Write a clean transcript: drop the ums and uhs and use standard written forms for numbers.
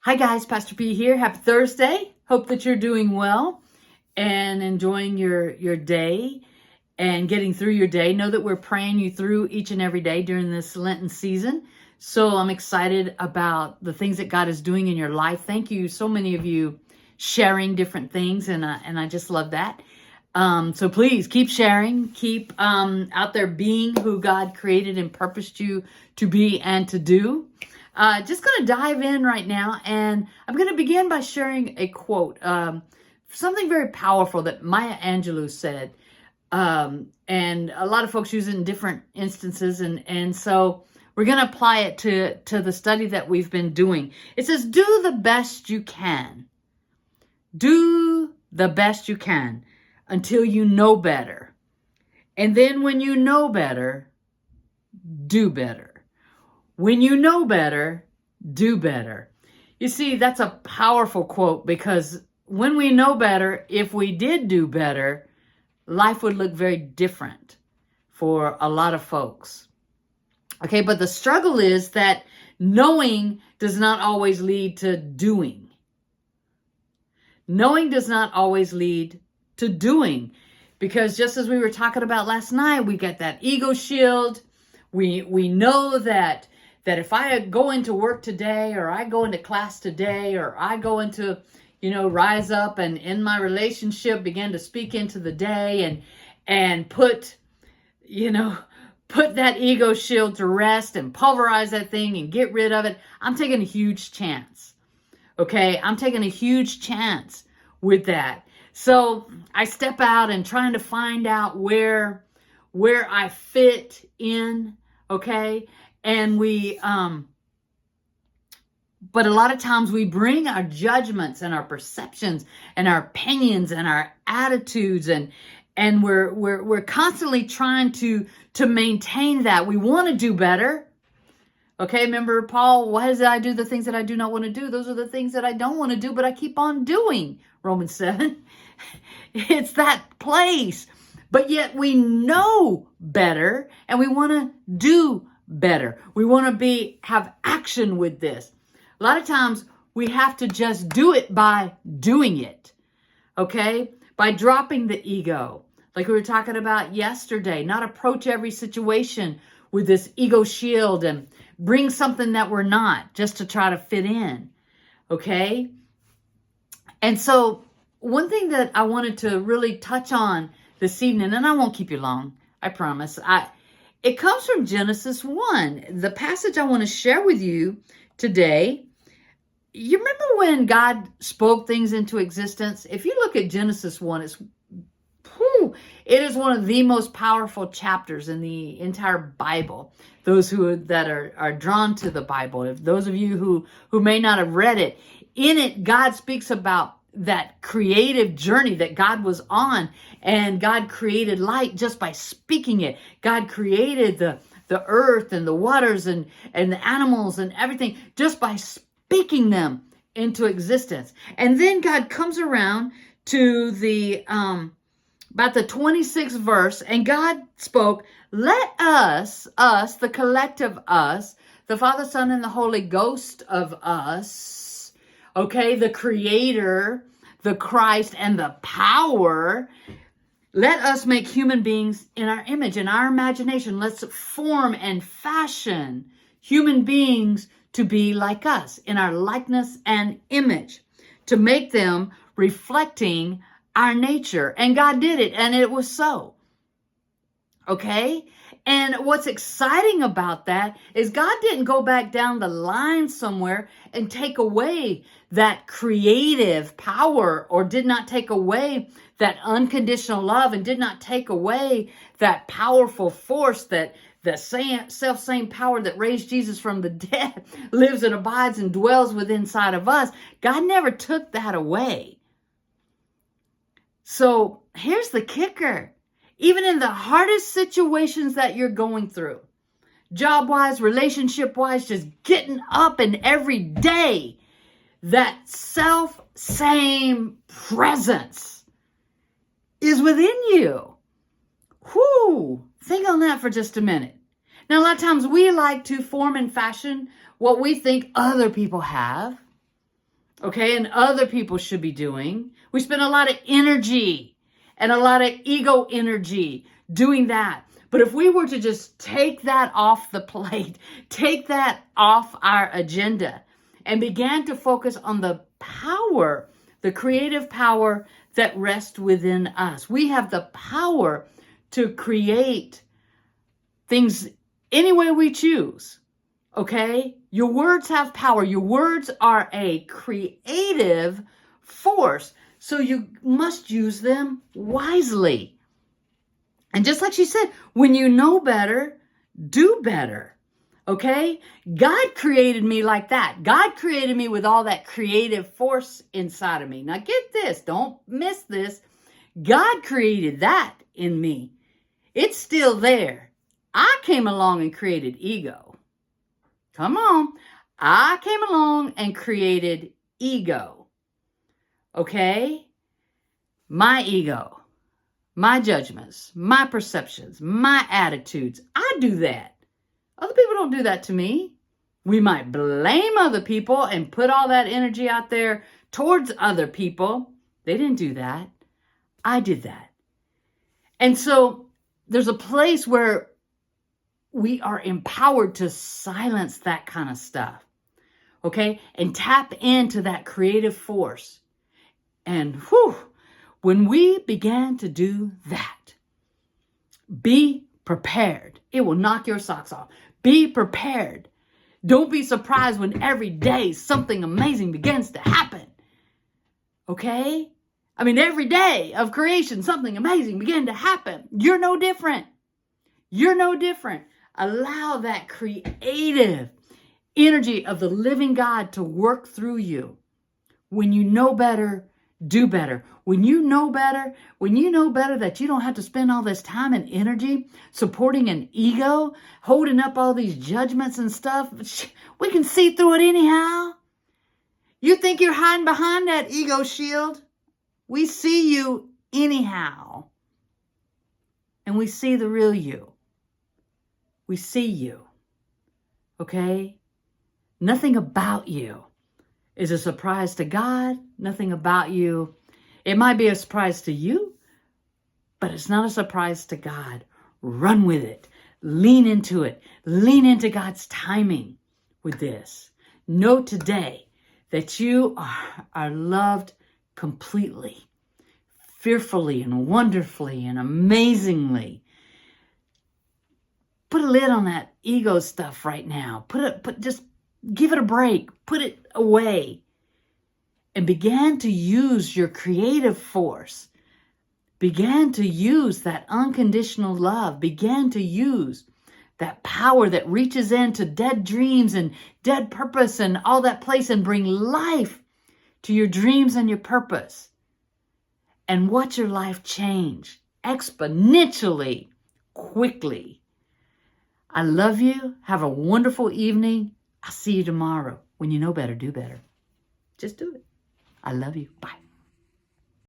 Hi guys, Pastor P here. Happy Thursday. Hope that you're doing well and enjoying your day and getting through your day. Know that we're praying you through each and every day during this Lenten season. So I'm excited about the things that God is doing in your life. Thank you, so many of you sharing different things, and I just love that. So please keep sharing, keep out there being who God created and purposed you to be and to do. Just going to dive in right now, and I'm going to begin by sharing a quote, something very powerful that Maya Angelou said, and a lot of folks use it in different instances, and so we're going to apply it to the study that we've been doing. It says, do the best you can. Do the best you can until you know better. And then when you know better, do better. When you know better, do better. You see, that's a powerful quote, because when we know better, if we did do better, life would look very different for a lot of folks. Okay, but the struggle is that knowing does not always lead to doing. Knowing does not always lead to doing, because just as we were talking about last night, we get that ego shield. We know that if I go into work today, or I go into class today, or I go into, rise up and in my relationship begin to speak into the day and put that ego shield to rest and pulverize that thing and get rid of it, I'm taking a huge chance. Okay, I'm taking a huge chance with that. So I step out and trying to find out where I fit in, okay? And but a lot of times we bring our judgments and our perceptions and our opinions and our attitudes, and we're constantly trying to maintain that. We want to do better. Okay, remember Paul, why does I do the things that I do not want to do? Those are the things that I don't want to do, but I keep on doing. Romans 7. It's that place. But yet we know better, and we want to do better. We want to have action with this. A lot of times we have to just do it by doing it. Okay? By dropping the ego. Like we were talking about yesterday, not approach every situation with this ego shield and bring something that we're not just to try to fit in. Okay? And so one thing that I wanted to really touch on this evening, and I won't keep you long, I promise. It comes from Genesis 1. The passage I want to share with you today. You remember when God spoke things into existence? If you look at Genesis 1, it is one of the most powerful chapters in the entire Bible. Those that are drawn to the Bible, if those of you who may not have read it, in it, God speaks about that creative journey that God was on, and God created light just by speaking it. God created the earth and the waters and the animals and everything just by speaking them into existence. And then God comes around to the about the 26th verse, and God spoke, let us, the collective us, the Father, Son, and the Holy Ghost of us, okay, the Creator, the Christ, and the power, let us make human beings in our image, in our imagination. Let's form and fashion human beings to be like us, in our likeness and image, to make them reflecting our nature. And God did it, and it was so. Okay? And what's exciting about that is God didn't go back down the line somewhere and take away that creative power, or did not take away that unconditional love, and did not take away that powerful force, that the same power that raised Jesus from the dead lives and abides and dwells within inside of us. God never took that away. So here's the kicker. Even in the hardest situations that you're going through, job-wise, relationship-wise, just getting up and every day, that self-same presence is within you. Whew. Think on that for just a minute. Now, a lot of times we like to form and fashion what we think other people have. okay, and other people should be doing. We spend a lot of energy and a lot of ego energy doing that. But if we were to just take that off the plate, take that off our agenda, and began to focus on the power, the creative power that rests within us. We have the power to create things any way we choose. Okay? Your words have power. Your words are a creative force. So you must use them wisely. And just like she said, when you know better, do better. Okay? God created me like that. God created me with all that creative force inside of me. Now get this. Don't miss this. God created that in me. It's still there. I came along and created ego. Come on. I came along and created ego. Okay? My ego, my judgments, my perceptions, my attitudes. I do that. Other people don't do that to me. We might blame other people and put all that energy out there towards other people. They didn't do that. I did that. And so there's a place where we are empowered to silence that kind of stuff, okay? And tap into that creative force. And when we began to do that, be prepared. It will knock your socks off. Be prepared. Don't be surprised when every day something amazing begins to happen, okay? I mean, every day of creation, something amazing began to happen. You're no different. You're no different. Allow that creative energy of the living God to work through you. When you know better, do better. When you know better that you don't have to spend all this time and energy supporting an ego, holding up all these judgments and stuff, we can see through it anyhow. You think you're hiding behind that ego shield? We see you anyhow. And we see the real you. We see you. Okay? Nothing about you is a surprise to God. Nothing about you. It might be a surprise to you, but it's not a surprise to God. Run with it. Lean into it. Lean into God's timing with this. Know today that you are loved completely, fearfully and wonderfully and amazingly. Put a lid on that ego stuff right now. Just give it a break. Put it away. And began to use your creative force. Began to use that unconditional love. Began to use that power that reaches into dead dreams and dead purpose and all that place and bring life to your dreams and your purpose. And watch your life change exponentially, quickly. I love you. Have a wonderful evening. I'll see you tomorrow. When you know better, do better. Just do it. I love you. Bye.